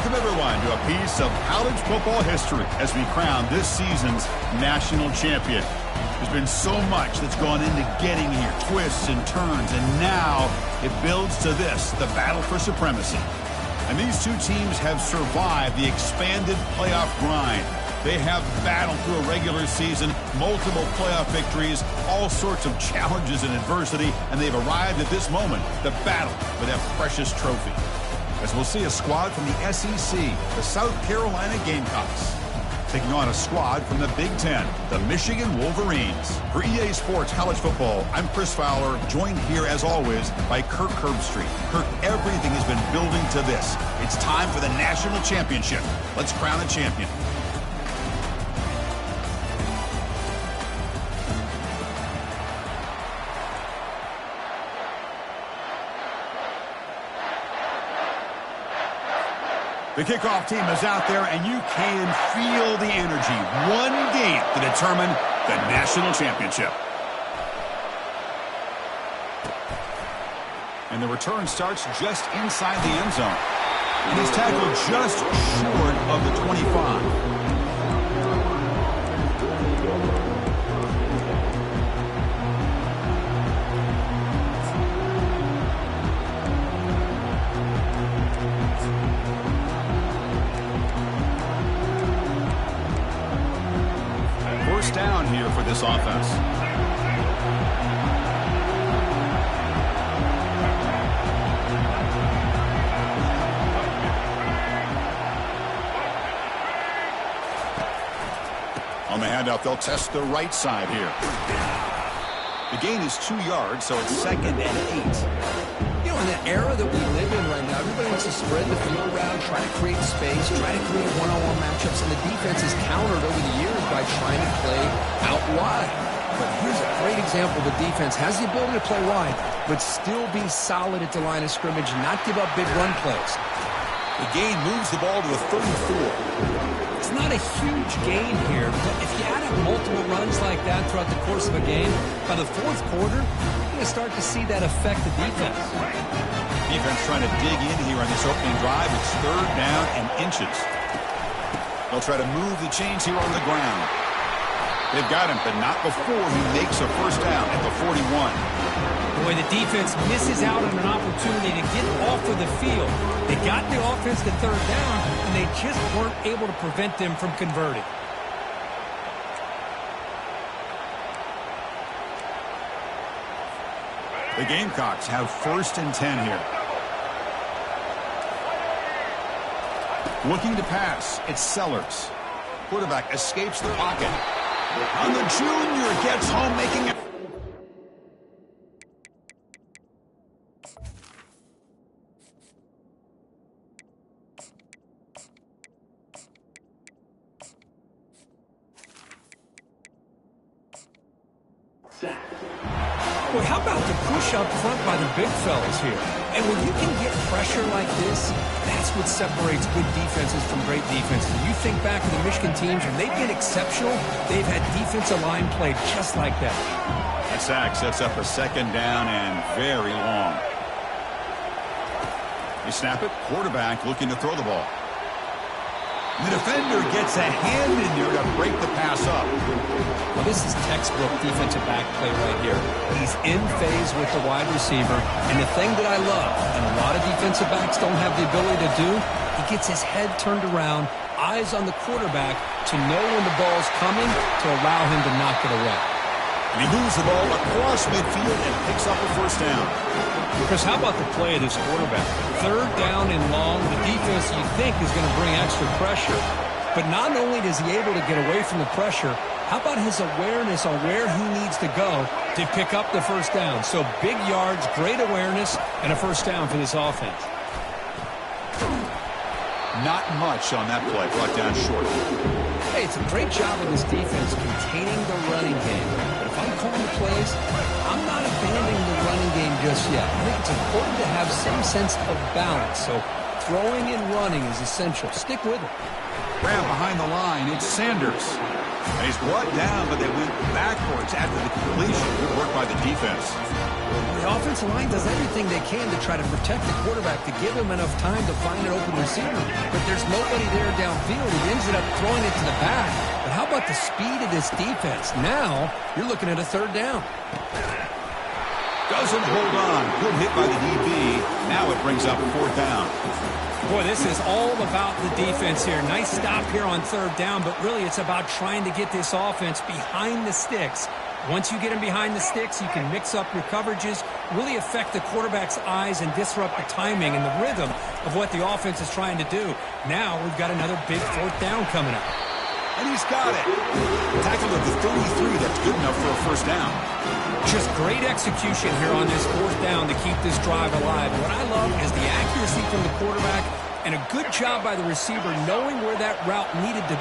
Welcome, everyone, to a piece of college football history as we crown this season's national champion. There's been so much that's gone into getting here, twists and turns, and now it builds to this, the battle for supremacy. And these two teams have survived the expanded playoff grind. They have battled through a regular season, multiple playoff victories, all sorts of challenges and adversity, and they've arrived at this moment, the battle for that precious trophy. As we'll see a squad from the SEC, the South Carolina Gamecocks, taking on a squad from the Big Ten, the Michigan Wolverines. For EA Sports College Football, I'm Chris Fowler, joined here as always by Kirk Herbstreit. Kirk, everything has been building to this. It's time for the national championship. Let's crown a champion. The kickoff team is out there, and you can feel the energy. One game to determine the national championship. And the return starts just inside the end zone. And he's tackled just short of the 25. Down here for this offense. On the handoff, they'll test the right side here. The gain is 2 yards, so it's 2nd and 8. You know, in the era that we live in right now, everybody wants to spread the field around, try to create space, try to create one-on-one matchups, and the defense has countered over the years by trying to play out wide. But here's a great example. The defense has the ability to play wide, but still be solid at the line of scrimmage and not give up big run plays. The gain moves the ball to a 34. It's not a huge gain here, but if you add up multiple runs like that throughout the course of a game, by the fourth quarter, you're going to start to see that affect the defense. Defense trying to dig in here on this opening drive. It's 3rd down and inches. They'll try to move the chains here on the ground. They've got him, but not before he makes a first down at the 41. Boy, the defense misses out on an opportunity to get off of the field. They got the offense to 3rd down, and they just weren't able to prevent them from converting. The Gamecocks have 1st and 10 here. Looking to pass, it's Sellers. Quarterback escapes the pocket. And the junior gets home, making it. Boy, how about the push up front by the big fellas here? And when you can get pressure like this, that's what separates good defenses from great defenses. You think back to the Michigan teams, when they've been exceptional, they've had defensive line play just like that. That sack sets up a 2nd down and very long. They snap it. Quarterback looking to throw the ball. The defender gets a hand in there to break the pass up. Well, this is textbook defensive back play right here. He's in phase with the wide receiver. And the thing that I love, and a lot of defensive backs don't have the ability to do, he gets his head turned around, eyes on the quarterback to know when the ball's coming to allow him to knock it away. And he moves the ball across midfield and picks up a first down. Because how about the play of this quarterback? 3rd down and long, the defense you think is going to bring extra pressure. But not only is he able to get away from the pressure, how about his awareness on where he needs to go to pick up the first down? So big yards, great awareness, and a first down for this offense. Not much on that play, brought down short. Hey, it's a great job of this defense containing the running game. But if I'm calling the plays, I'm not abandoning the running game just yet. I think it's important to have some sense of balance. So throwing and running is essential. Stick with it. Grab behind the line. It's Sanders. And he's brought down, but they went backwards after the completion. Good work by the defense. The offensive line does everything they can to try to protect the quarterback, to give him enough time to find an open receiver. But there's nobody there downfield. He ends up throwing it to the back. But how about the speed of this defense? Now you're looking at a third down. Doesn't hold on. Good hit by the DB. Now it brings up fourth down. Boy, this is all about the defense here. Nice stop here on third down, but really it's about trying to get this offense behind the sticks. Once you get them behind the sticks, you can mix up your coverages, really affect the quarterback's eyes and disrupt the timing and the rhythm of what the offense is trying to do. Now we've got another big fourth down coming up. And he's got it. Tackled at the 33. That's good enough for a first down. Just great execution here on this fourth down to keep this drive alive. What I love is the accuracy from the quarterback and a good job by the receiver knowing where that route needed to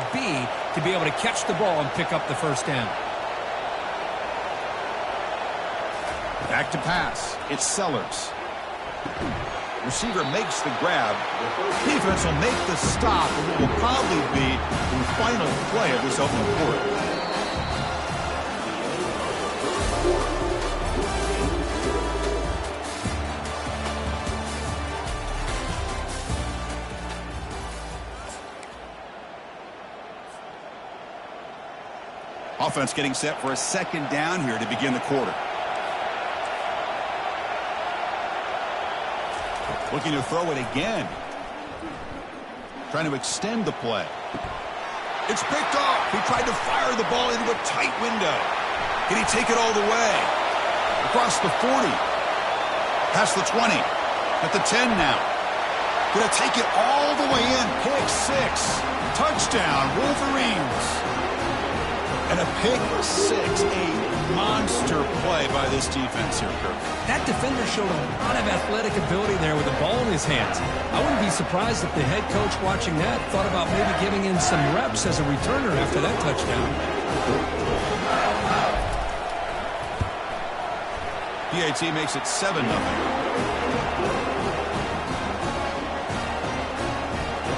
be able to catch the ball and pick up the first down. Back to pass. It's Sellers. Receiver makes the grab. Defense will make the stop, and it will probably be the final play of this opening quarter. Offense getting set for a second down here to begin the quarter. Looking to throw it again. Trying to extend the play. It's picked off. He tried to fire the ball into a tight window. Can he take it all the way? Across the 40. Past the 20. At the 10 now. Gonna take it all the way in. Pick six. Touchdown, Wolverines. And a pick six, a monster play by this defense here, Kirk. That defender showed a lot of athletic ability there with the ball in his hands. I wouldn't be surprised if the head coach watching that thought about maybe giving in some reps as a returner after that touchdown. PAT makes it 7-0.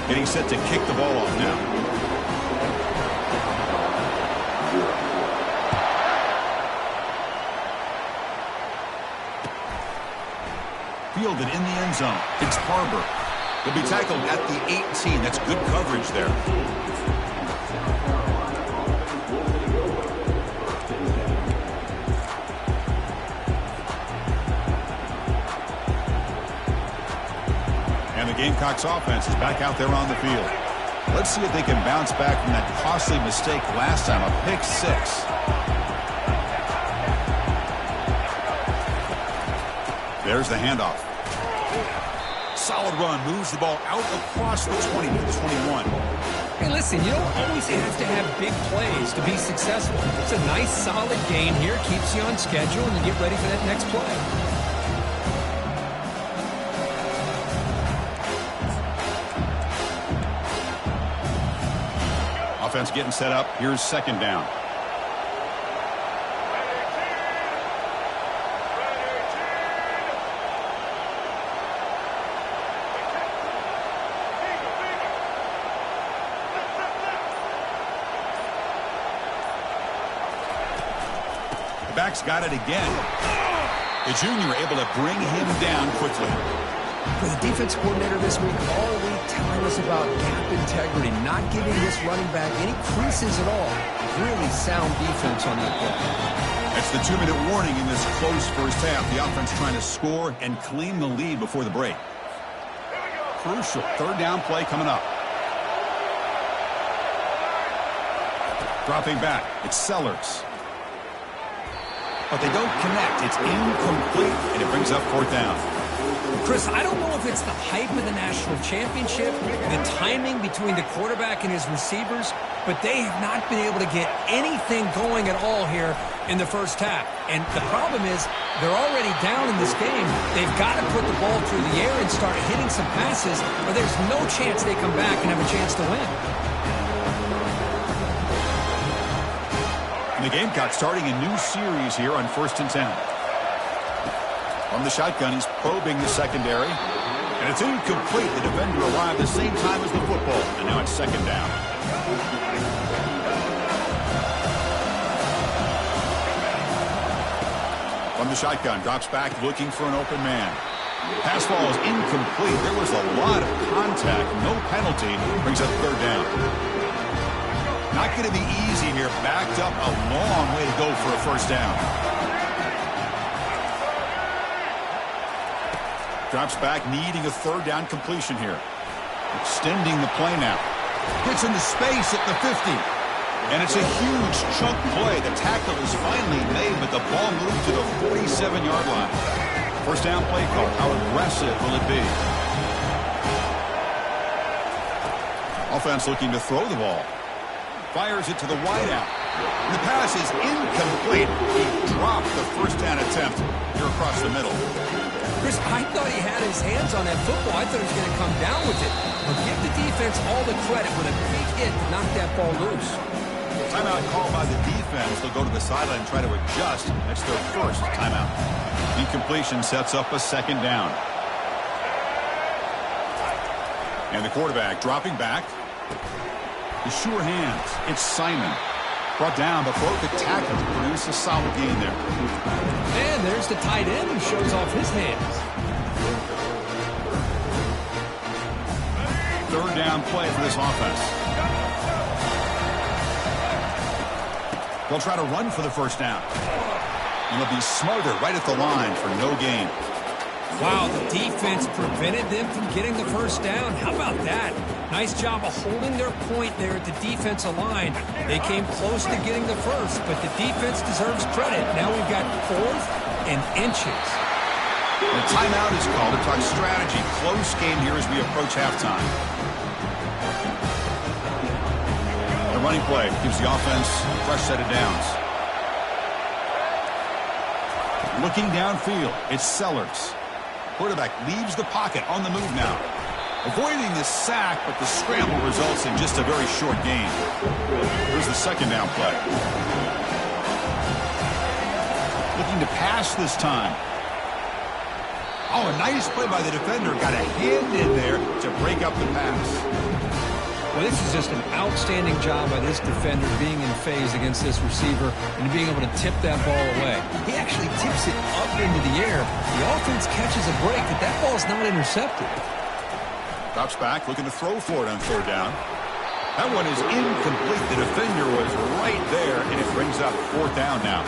Getting set to kick the ball off now. Fielded in the end zone. It's Barber. He'll be tackled at the 18. That's good coverage there. And the Gamecocks offense is back out there on the field. Let's see if they can bounce back from that costly mistake last time, a pick six. There's the handoff. Solid run. Moves the ball out across the 20 to the 21. Hey, listen, you don't always have to have big plays to be successful. It's a nice, solid gain here. Keeps you on schedule, and you get ready for that next play. Offense getting set up. Here's second down. Back's got it again. The junior able to bring him down quickly. For the defense coordinator this week, all week telling us about gap integrity, not giving this running back any creases at all. Really sound defense on that play. It's the 2-minute warning in this close first half. The offense trying to score and claim the lead before the break. Crucial third down play coming up. Dropping back. It's Sellers. But they don't connect. It's incomplete, and it brings up fourth down. Chris, I don't know if it's the hype of the national championship, the timing between the quarterback and his receivers, but they have not been able to get anything going at all here in the first half. And the problem is they're already down in this game. They've got to put the ball through the air and start hitting some passes, or there's no chance they come back and have a chance to win. The Gamecocks starting a new series here on 1st and 10. From the shotgun, he's probing the secondary. And it's incomplete. The defender arrived the same time as the football. And now it's second down. From the shotgun, drops back looking for an open man. Pass ball is incomplete. There was a lot of contact. No penalty. Brings up third down. Not going to be easy here. Backed up a long way to go for a first down. Drops back, needing a third down completion here. Extending the play now. Gets into space at the 50. And it's a huge chunk play. The tackle is finally made, but the ball moved to the 47-yard line. First down play call. How aggressive will it be? Offense looking to throw the ball. Fires it to the wideout. The pass is incomplete. He dropped the first down attempt here across the middle. Chris, I thought he had his hands on that football. I thought he was going to come down with it. But give the defense all the credit with a big hit to knock that ball loose. Timeout called by the defense. They'll go to the sideline and try to adjust. That's their first timeout. Incompletion sets up a second down. And the quarterback dropping back. The sure hands. It's Simon. Brought down, but broke the tackle to produce a solid gain there. And there's the tight end who shows off his hands. Third down play for this offense. They'll try to run for the first down. And they'll be smarter right at the line for no gain. Wow, the defense prevented them from getting the first down. How about that? Nice job of holding their point there at the defensive line. They came close to getting the first, but the defense deserves credit. Now we've got 4th and inches. The timeout is called to talk strategy. Close game here as we approach halftime. The running play gives the offense a fresh set of downs. Looking downfield, it's Sellers. Quarterback leaves the pocket on the move now. Avoiding the sack, but the scramble results in just a very short gain. Here's the second down play. Looking to pass this time. Oh, a nice play by the defender. Got a hand in there to break up the pass. Well, this is just an outstanding job by this defender being in phase against this receiver and being able to tip that ball away. He actually tips it up into the air. The offense catches a break, but that ball's not intercepted. Drops back, looking to throw for it on third down. That one is incomplete. The defender was right there, and it brings up fourth down now.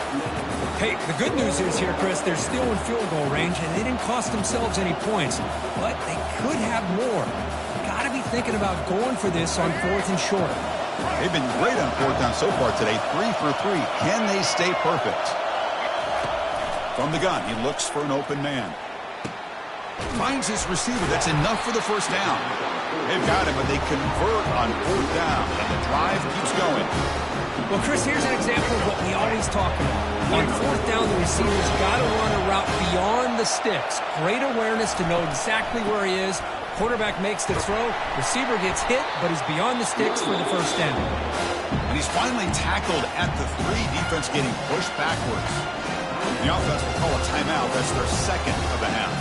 Hey, the good news is here, Chris, they're still in field goal range, and they didn't cost themselves any points, but they could have more. Got to be thinking about going for this on 4th and short. They've been great on fourth down so far today. 3 for 3. Can they stay perfect? From the gun, he looks for an open man. Finds his receiver. That's enough for the first down. They've got him, but they convert on fourth down, and the drive keeps going. Well, Chris, here's an example of what we always talk about. On fourth down, the receiver's got to run a route beyond the sticks. Great awareness to know exactly where he is. Quarterback makes the throw. Receiver gets hit, but he's beyond the sticks for the first down. And he's finally tackled at the 3. Defense getting pushed backwards. The offense will call a timeout. That's their second of the half.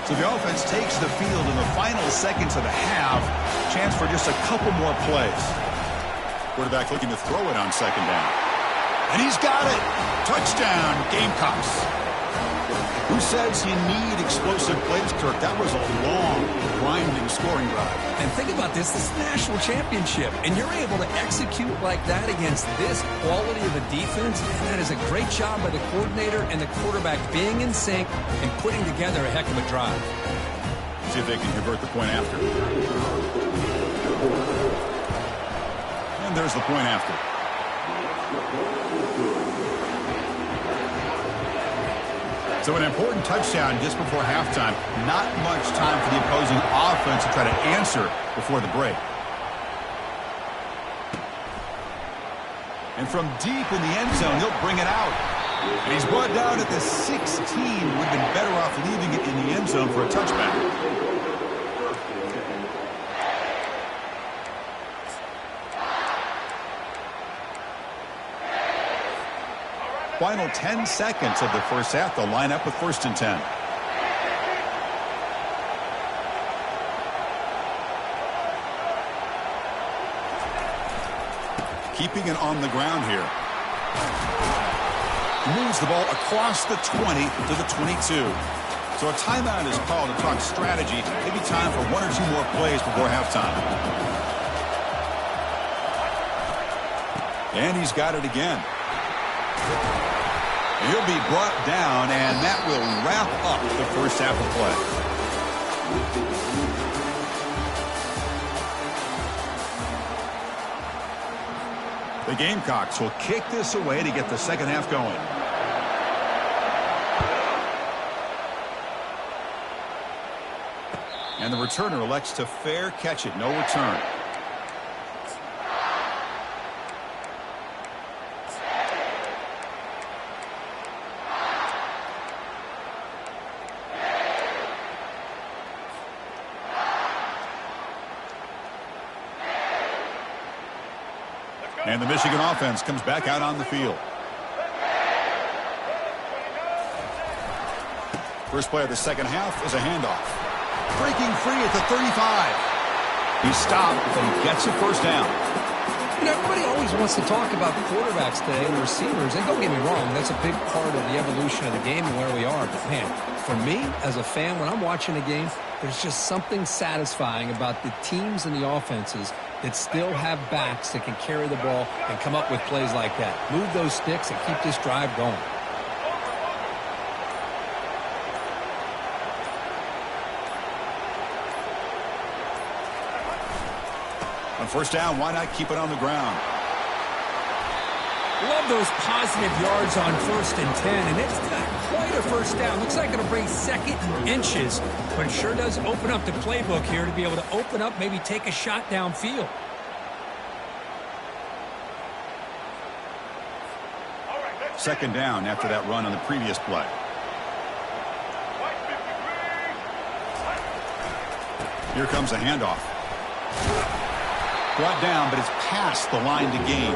So the offense takes the field in the final seconds of the half. Chance for just a couple more plays. Quarterback looking to throw it on second down. And he's got it. Touchdown, Gamecocks. Who says you need explosive plays, Kirk? That was a long, grinding scoring drive. And think about this. This is the national championship, and you're able to execute like that against this quality of a defense, and that is a great job by the coordinator and the quarterback being in sync and putting together a heck of a drive. See if they can convert the point after. And there's the point after. So an important touchdown just before halftime. Not much time for the opposing offense to try to answer before the break. And from deep in the end zone, he'll bring it out. And he's brought down at the 16. Would have been better off leaving it in the end zone for a touchback. Final 10 seconds of the first half. They'll line up with 1st and 10. keeping it on the ground here. Moves the ball across the 20 to the 22. So a timeout is called to talk strategy. Maybe time for one or two more plays before halftime. And he's got it again. He'll be brought down, and that will wrap up the first half of play. The Gamecocks will kick this away to get the second half going. And the returner elects to fair catch it. No return. And the Michigan offense comes back out on the field. First play of the second half is a handoff. Breaking free at the 35. He stopped and gets a first down. You know, everybody always wants to talk about the quarterbacks today and the receivers. And don't get me wrong, that's a big part of the evolution of the game and where we are. But, man, for me, as a fan, when I'm watching a game, there's just something satisfying about the teams and the offenses that still have backs that can carry the ball and come up with plays like that. Move those sticks and keep this drive going. On first down, why not keep it on the ground? Love those positive yards on 1st and 10, and it's not quite a first down. Looks like it'll bring second inches, but it sure does open up the playbook here to be able to open up, maybe take a shot downfield. Second down after that run on the previous play. Here comes a handoff. Brought down, but it's past the line to gain.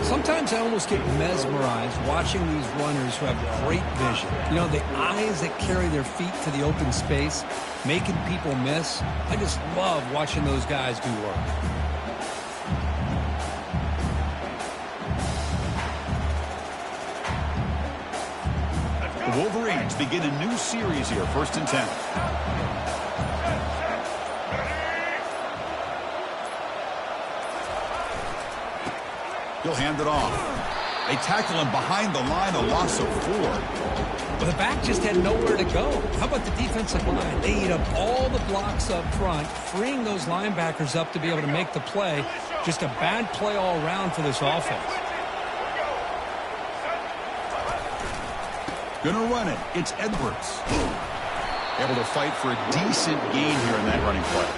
Sometimes I almost get mesmerized watching these runners who have great vision. You know, the eyes that carry their feet to the open space, making people miss. I just love watching those guys do work. The Wolverines begin a new series here, 1st and 10. He'll hand it off. They tackle him behind the line, a loss of 4. Well, the back just had nowhere to go. How about the defensive line? They eat up all the blocks up front, freeing those linebackers up to be able to make the play. Just a bad play all around for this offense. Gonna run it. It's Edwards. Able to fight for a decent gain here in that running play.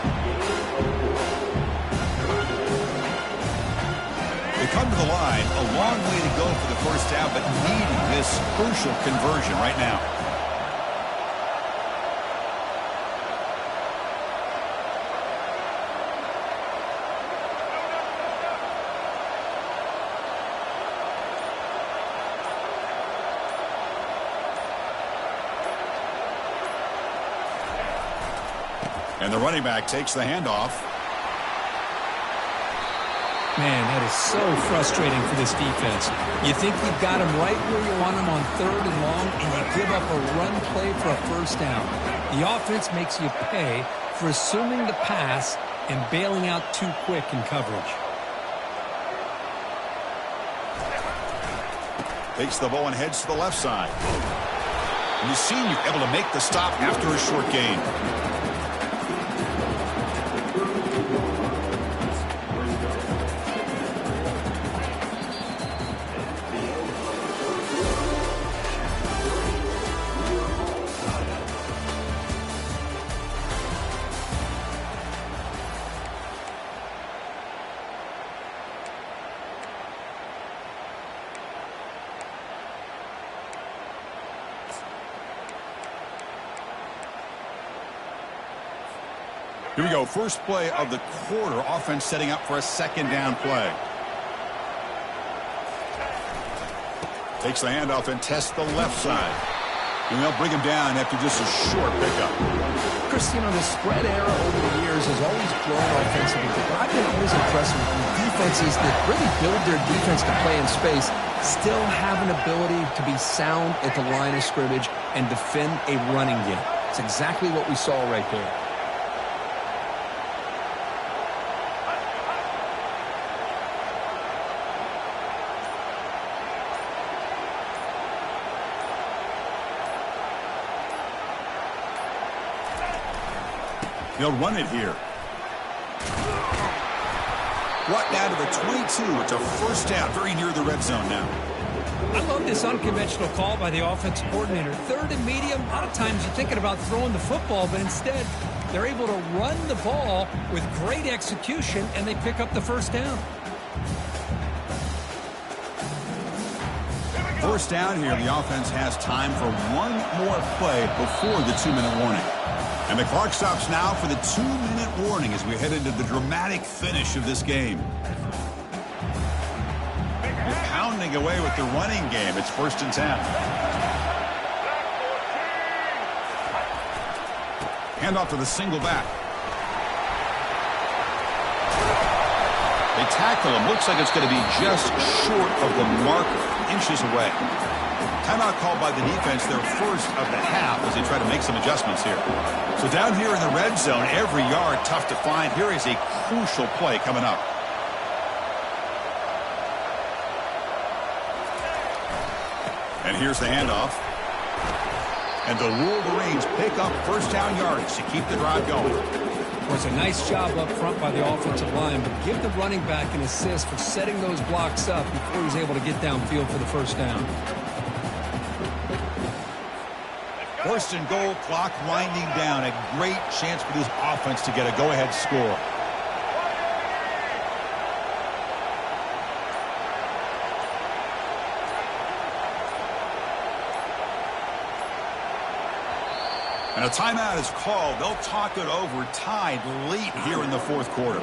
They come to the line, a long way to go for the first down, but needing this crucial conversion right now. And the running back takes the handoff. Man, that is so frustrating for this defense. You think you've got them right where you want them on 3rd and long, and you give up a run play for a first down. The offense makes you pay for assuming the pass and bailing out too quick in coverage. Takes the ball and heads to the left side. And the senior able to make the stop after a short gain. Here we go. First play of the quarter. Offense setting up for a second down play. Takes the handoff and tests the left side. And they'll bring him down after just a short pickup. Chris, you know, the spread era over the years has always grown offensively. But I've been always impressed with the offenses that really build their defense to play in space still have an ability to be sound at the line of scrimmage and defend a running game. It's exactly what we saw right there. They'll run it here. Brought down to the 22. It's a first down, very near the red zone now. I love this unconventional call by the offensive coordinator. Third and medium, a lot of times you're thinking about throwing the football, but instead they're able to run the ball with great execution, and they pick up the first down. First down here, the offense has time for one more play before the 2-minute warning. And the clock stops now for the 2-minute warning as we head into the dramatic finish of this game. We're pounding away with the running game. It's 1st and 10. Hand off to the single back. They tackle him. Looks like it's going to be just short of the marker, inches away. Timeout called by the defense, their first of the half, as they try to make some adjustments here. So down here in the red zone, every yard tough to find. Here is a crucial play coming up. And here's the handoff. And the Wolverines pick up first down yardage to keep the drive going. It was a nice job up front by the offensive line, but give the running back an assist for setting those blocks up before he was able to get downfield for the first down. 1st and goal, clock winding down. A great chance for this offense to get a go-ahead score. And a timeout is called. They'll talk it over, tied late here in the 4th quarter.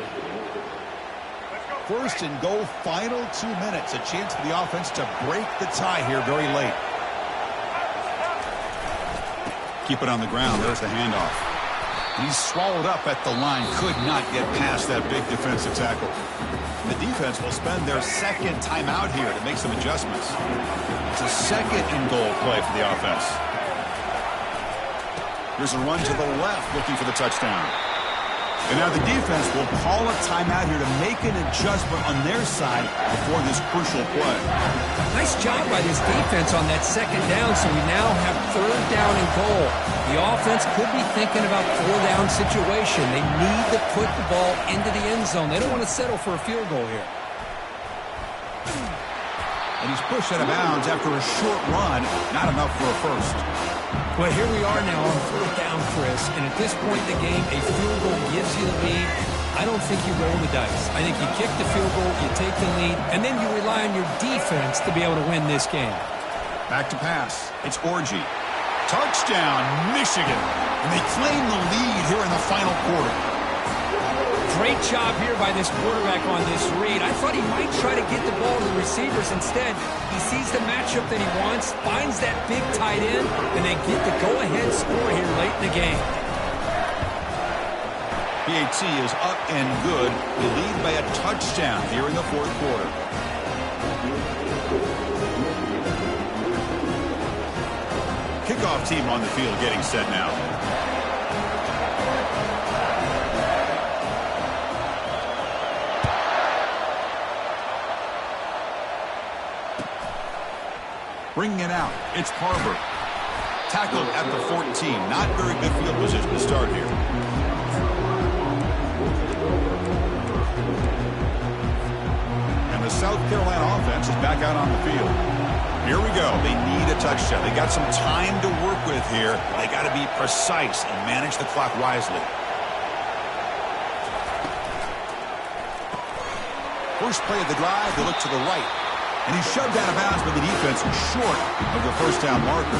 1st and goal, final 2 minutes. A chance for the offense to break the tie here very late. Keep it on the ground. There's the handoff. He's swallowed up at the line. Could not get past that big defensive tackle. The defense will spend their second timeout here to make some adjustments. It's a 2nd and goal play for the offense. Here's a run to the left looking for the touchdown. And now the defense will call a timeout here to make an adjustment on their side before this crucial play. Nice job by this defense on that 2nd down, so we now have 3rd down and goal. The offense could be thinking about 4-down situation. They need to put the ball into the end zone. They don't want to settle for a field goal here. And he's pushed out of bounds after a short run. Not enough for a first. Well, here we are now on 4th down, Chris, and at this point in the game, a field goal gives you the lead. I don't think you roll the dice. I think you kick the field goal, you take the lead, and then you rely on your defense to be able to win this game. Back to pass. It's Orji. Touchdown, Michigan. And they claim the lead here in the final quarter. Great job here by this quarterback on this read. I thought he might try to get the ball to the receivers. Instead, he sees the matchup that he wants, finds that big tight end, and they get the go-ahead score here late in the game. PAT is up and good. They lead by a touchdown here in the 4th quarter. Kickoff team on the field getting set now. Bringing it out, it's Barber. Tackled at the 14. Not very good field position to start here. And the South Carolina offense is back out on the field. Here we go. They need a touchdown. They got some time to work with here. They got to be precise and manage the clock wisely. First play of the drive, they look to the right. And he's shoved out of bounds by the defense short of the first down marker.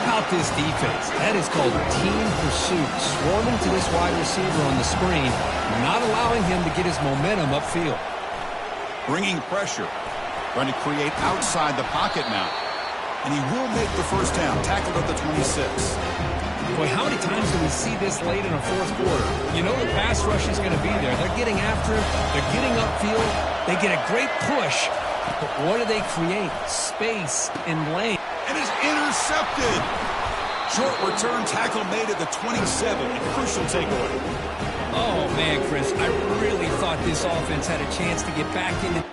How about this defense? That is called team pursuit. Swarming to this wide receiver on the screen, not allowing him to get his momentum upfield. Bringing pressure. Trying to create outside the pocket now. And he will make the first down, tackled at the 26. Boy, how many times do we see this late in a fourth quarter? You know the pass rush is going to be there. They're getting after him. They're getting upfield. They get a great push. But what do they create? Space and lane. And is intercepted. Short return tackle made at the 27. A crucial takeaway. Oh, man, Chris, I really thought this offense had a chance to get back into